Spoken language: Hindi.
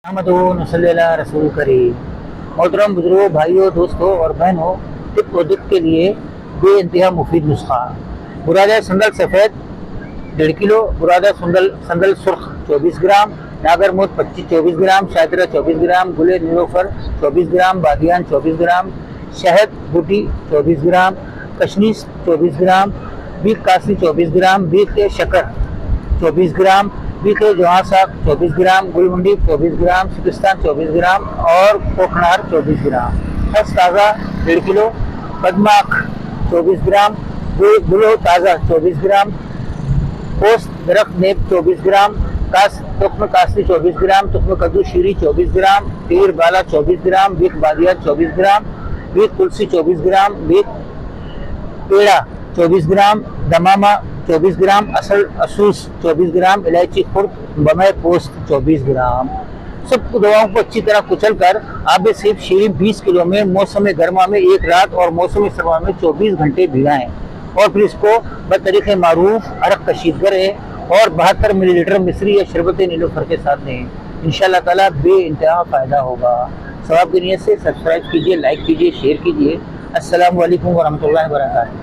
रसूल करीम। मोहतरम बुजुर्गों, भाइयों, दोस्तों और बहनों, टिप व दिक के लिए बेइंतहा मुफीद नुस्खा। बुरादा संदल सफ़ेद 1.5 किलो, बुरादा संदल संदल सुर्ख 24 ग्राम, नागर मोत 25-24 ग्राम, शायदरा 24 ग्राम, गुले नीलोफर 24 ग्राम, बादियान 24 ग्राम, शहद बूटी 24 ग्राम, कशनीस 24 ग्राम, बीक कासी 24 ग्राम, बीक शक्कर 24 ग्राम, बीके जवां साग 24 ग्राम, गुलमुंडी 24 ग्राम, सिकिस्तान 24 ग्राम और कोखनार 24 ग्राम, खस ताज़ा 1.5 किलो, पदमाख 24 ग्राम, गुलो ताज़ा 24 ग्राम, पोस्त दरख्त नेब 24 ग्राम, तुख्म कासली 24 ग्राम, तुख्म कद्दू शीरी 24 ग्राम, तीर बाला 24 ग्राम, बीक बादिया 24 ग्राम, बीक तुलसी 24 ग्राम, बीक पेड़ा 24 ग्राम, दमामा 24 ग्राम, असल असूस 24 ग्राम, इलायची खुर्द, बमय पोस्त 24 ग्राम। सब दवाओं को अच्छी तरह कुचल कर आब सिर्फ शीरी 20 किलो में मौसम गर्मा में 1 रात और मौसम सरमा में 24 घंटे भिगाएं और फिर इसको बतरीक़े मारूफ अरक कशीद करें और 72 मिलीलीटर मिश्री या शरबत नीलोफर के साथ दें। इंशाअल्लाह ताला बेइंतहा फ़ायदा होगा। सवाब की नीयत से सब्सक्राइब कीजिए, लाइक कीजिए, शेयर कीजिए। अस्सलामु अलैकुम वरहमतुल्लाहि वबरकातुहू।